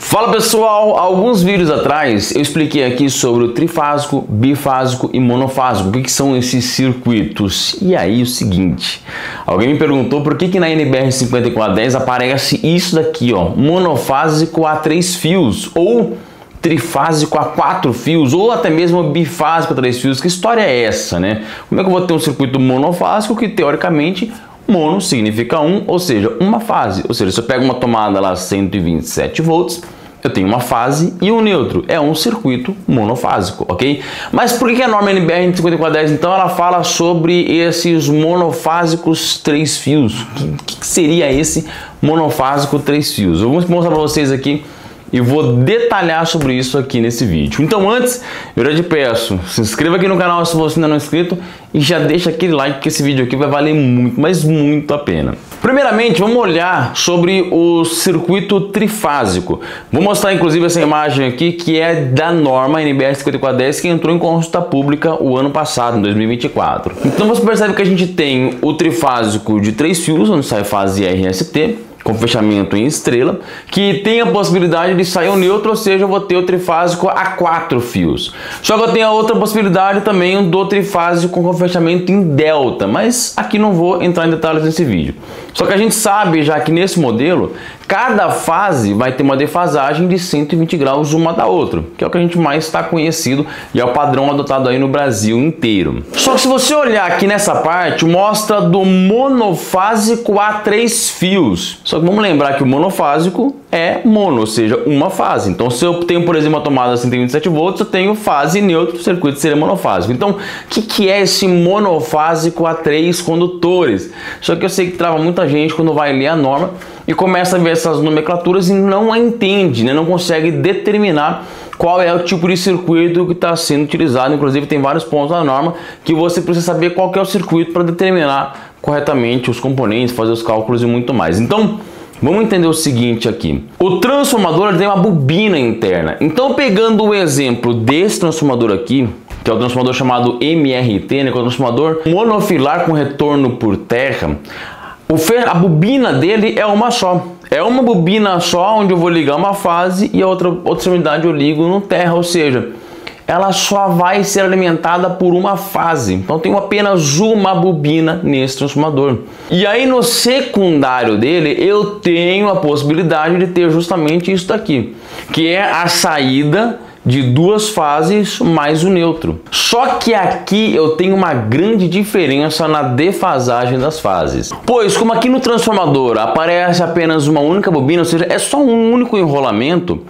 Fala pessoal, alguns vídeos atrás eu expliquei aqui sobre o trifásico, bifásico e monofásico, o que são esses circuitos. E aí o seguinte, alguém me perguntou por que na NBR 5410 aparece isso daqui, ó, monofásico a 3 fios, ou trifásico a 4 fios, ou até mesmo bifásico a 3 fios. Que história é essa, né? Como é que eu vou ter um circuito monofásico que teoricamente mono significa um, ou seja, uma fase. Ou seja, se eu pego uma tomada lá 127 volts, eu tenho uma fase e um neutro. É um circuito monofásico, ok? Mas por que a norma NBR 5410, então, ela fala sobre esses monofásicos 3 fios? O que seria esse monofásico 3 fios? Eu vou mostrar para vocês aqui e vou detalhar sobre isso aqui nesse vídeo. Então antes, eu já te peço, se inscreva aqui no canal se você ainda não é inscrito e já deixa aquele like, que esse vídeo aqui vai valer muito, mas muito a pena. Primeiramente, vamos olhar sobre o circuito trifásico. Vou mostrar inclusive essa imagem aqui, que é da norma NBR 5410, que entrou em consulta pública o ano passado, em 2024. Então você percebe que a gente tem o trifásico de 3 fios, onde sai fase RST, com fechamento em estrela, que tem a possibilidade de sair um neutro, ou seja, eu vou ter o trifásico a 4 fios. Só que eu tenho a outra possibilidade também do trifásico com fechamento em delta, mas aqui não vou entrar em detalhes nesse vídeo. Só que a gente sabe já que nesse modelo, cada fase vai ter uma defasagem de 120 graus uma da outra, que é o que a gente mais está conhecido e é o padrão adotado aí no Brasil inteiro. Só que se você olhar aqui nessa parte, mostra do monofásico a 3 fios. Só que vamos lembrar que o monofásico é mono, ou seja, uma fase. Então se eu tenho, por exemplo, uma tomada 127 volts, eu tenho fase neutro, o circuito seria monofásico. Então, o que é esse monofásico a 3 condutores? Só que eu sei que trava muita gente quando vai ler a norma e começa a ver essas nomenclaturas e não a entende, né? Não consegue determinar qual é o tipo de circuito que está sendo utilizado. Inclusive tem vários pontos na norma que você precisa saber qual que é o circuito para determinar corretamente os componentes, fazer os cálculos e muito mais. Então, vamos entender o seguinte aqui. O transformador tem uma bobina interna. Então, pegando o exemplo desse transformador aqui, que é o transformador chamado MRT, né, que é o transformador monofilar com retorno por terra, a bobina dele é uma só. É uma bobina só, onde eu vou ligar uma fase e a outra extremidade eu ligo no terra, ou seja, ela só vai ser alimentada por uma fase. Então tenho apenas uma bobina nesse transformador. E aí no secundário dele eu tenho a possibilidade de ter justamente isso daqui, que é a saída de 2 fases mais o neutro. Só que aqui eu tenho uma grande diferença na defasagem das fases. Pois como aqui no transformador aparece apenas uma única bobina, ou seja, é só um único enrolamento,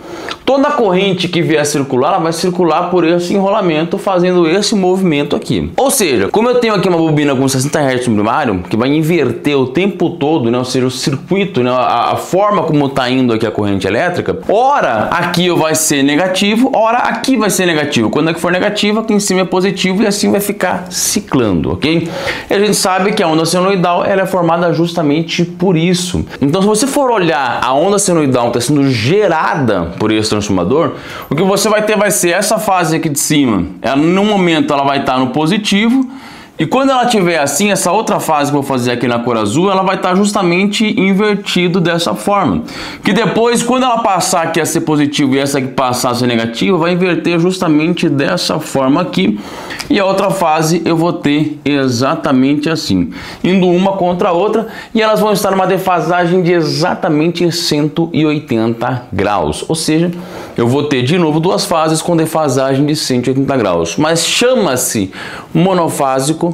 toda a corrente que vier circular, ela vai circular por esse enrolamento, fazendo esse movimento aqui. Ou seja, como eu tenho aqui uma bobina com 60 Hz primário, que vai inverter o tempo todo, né, ou seja, o circuito, né, a forma como está indo aqui a corrente elétrica, ora aqui vai ser negativo, ora aqui vai ser negativo. Quando aqui for negativo, aqui em cima é positivo e assim vai ficar ciclando, ok? E a gente sabe que a onda senoidal ela é formada justamente por isso. Então, se você for olhar a onda senoidal está sendo gerada por esse transformador, o que você vai ter vai ser essa fase aqui de cima. Ela, no momento ela vai estar no positivo. E quando ela tiver assim, essa outra fase que eu vou fazer aqui na cor azul, ela vai estar justamente invertido dessa forma. Que depois, quando ela passar aqui a ser positivo e essa aqui passar a ser negativa, vai inverter justamente dessa forma aqui. E a outra fase eu vou ter exatamente assim, indo uma contra a outra, e elas vão estar numa defasagem de exatamente 180 graus. Ou seja, eu vou ter de novo 2 fases com defasagem de 180 graus. Mas chama-se monofásico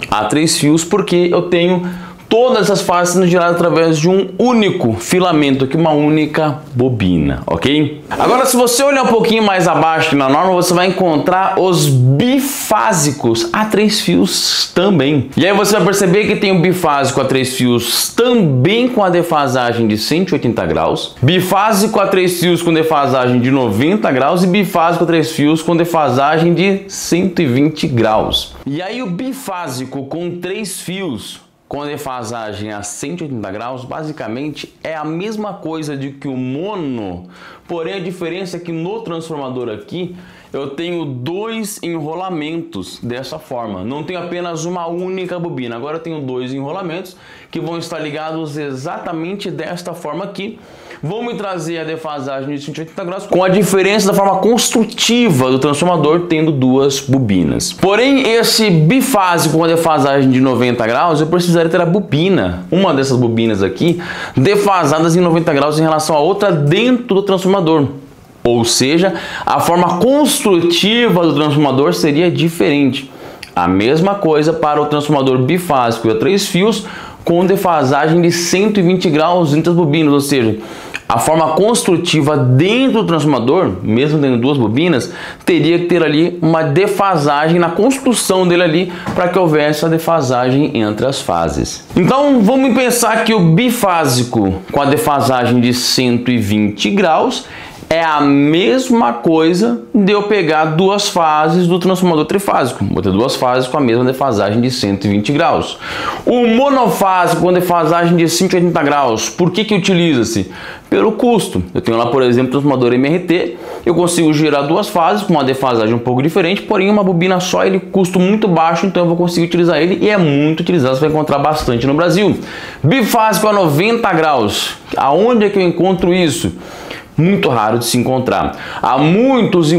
a 3 fios porque eu tenho todas essas fases sendo geradas através de um único filamento, aqui uma única bobina, ok? Agora, se você olhar um pouquinho mais abaixo na norma, você vai encontrar os bifásicos a 3 fios também. E aí você vai perceber que tem o bifásico a 3 fios também com a defasagem de 180 graus, bifásico a 3 fios com defasagem de 90 graus e bifásico a 3 fios com defasagem de 120 graus. E aí o bifásico com 3 fios com defasagem a 180 graus, basicamente é a mesma coisa de que o mono, porém a diferença é que no transformador aqui eu tenho 2 enrolamentos dessa forma, não tenho apenas uma única bobina, agora eu tenho 2 enrolamentos que vão estar ligados exatamente desta forma aqui, vão me trazer a defasagem de 180 graus com a diferença da forma construtiva do transformador tendo duas bobinas. Porém, esse bifásico com a defasagem de 90 graus, eu precisaria ter a bobina, uma dessas bobinas aqui, defasadas em 90 graus em relação a outra dentro do transformador. Ou seja, a forma construtiva do transformador seria diferente. A mesma coisa para o transformador bifásico e a 3 fios com defasagem de 120 graus entre as bobinas, ou seja, a forma construtiva dentro do transformador, mesmo tendo duas bobinas, teria que ter ali uma defasagem na construção dele ali para que houvesse a defasagem entre as fases. Então vamos pensar que o bifásico com a defasagem de 120 graus é a mesma coisa de eu pegar duas fases do transformador trifásico. Vou ter duas fases com a mesma defasagem de 120 graus. O monofásico com defasagem de 180 graus, por que utiliza-se? Pelo custo. Eu tenho lá, por exemplo, o transformador MRT, eu consigo girar duas fases com uma defasagem um pouco diferente, porém uma bobina só, ele custa muito baixo, então eu vou conseguir utilizar ele e é muito utilizado, você vai encontrar bastante no Brasil. Bifásico a 90 graus, aonde é que eu encontro isso? Muito raro de se encontrar. Há muitos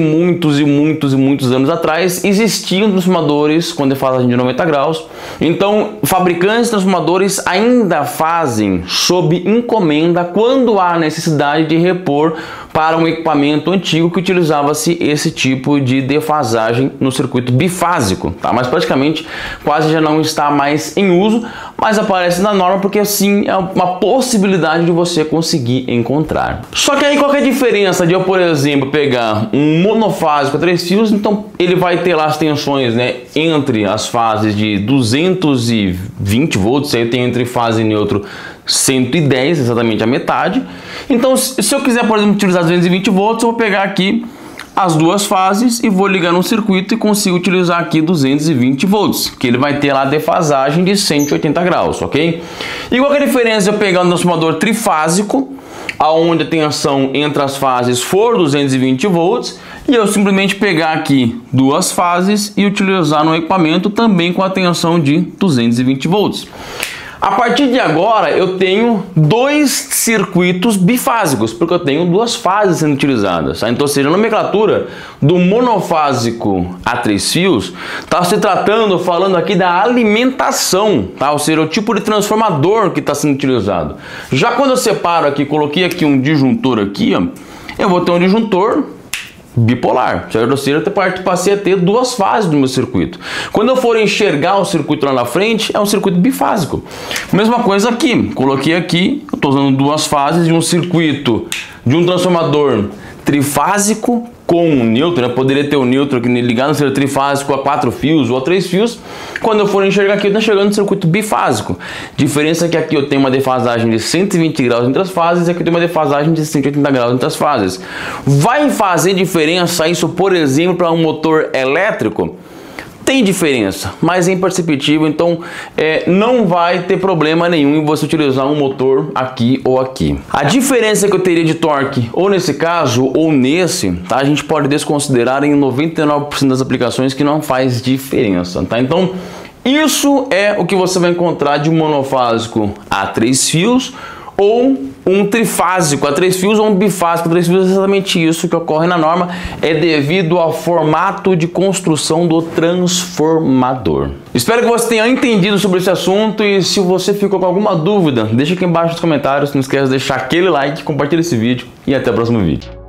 anos atrás existiam transformadores com defasagem de 90 graus. Então, fabricantes de transformadores ainda fazem sob encomenda quando há necessidade de repor para um equipamento antigo que utilizava-se esse tipo de defasagem no circuito bifásico, tá? Mas praticamente quase já não está mais em uso, mas aparece na norma porque assim é uma possibilidade de você conseguir encontrar. Só que aí qual que é a diferença de eu, por exemplo, pegar um monofásico a 3 fios? Então ele vai ter lá as tensões, né, entre as fases de 220 volts, aí tem entre fase e neutro 110, exatamente a metade. Então se eu quiser, por exemplo, utilizar 220 volts, eu vou pegar aqui as duas fases e vou ligar no circuito e consigo utilizar aqui 220 volts, que ele vai ter lá a defasagem de 180 graus, ok? E qual que é a diferença de eu pegar um transformador trifásico, aonde a tensão entre as fases for 220 volts, e eu simplesmente pegar aqui duas fases e utilizar no equipamento também com a tensão de 220 volts. A partir de agora eu tenho dois circuitos bifásicos, porque eu tenho duas fases sendo utilizadas. Tá? Então, ou seja, a nomenclatura do monofásico a 3 fios está se tratando, falando aqui da alimentação, tá? Ou seja, o tipo de transformador que está sendo utilizado. Já quando eu separo aqui, coloquei aqui um disjuntor aqui, ó, eu vou ter um disjuntor bipolar, certo? Ou seja, eu passei a ter duas fases do meu circuito. Quando eu for enxergar o circuito lá na frente, é um circuito bifásico. Mesma coisa aqui, coloquei aqui, eu estou usando duas fases de um circuito de um transformador trifásico com um neutro, né? Poderia ter o neutro aqui ligado, seja trifásico a 4 fios ou a 3 fios. Quando eu for enxergar aqui, eu estou chegando no circuito bifásico. Diferença é que aqui eu tenho uma defasagem de 120 graus entre as fases e aqui eu tenho uma defasagem de 180 graus entre as fases. Vai fazer diferença isso, por exemplo, para um motor elétrico? Tem diferença, mas é imperceptível, então não vai ter problema nenhum em você utilizar um motor aqui ou aqui. A diferença que eu teria de torque, ou nesse caso, ou nesse, tá? A gente pode desconsiderar em 99% das aplicações que não faz diferença, tá? Então, isso é o que você vai encontrar de um monofásico a 3 fios, ou um trifásico a 3 fios ou um bifásico a 3 fios. É exatamente isso que ocorre na norma, é devido ao formato de construção do transformador. Espero que você tenha entendido sobre esse assunto e se você ficou com alguma dúvida, deixa aqui embaixo nos comentários, não esqueça de deixar aquele like, compartilha esse vídeo e até o próximo vídeo.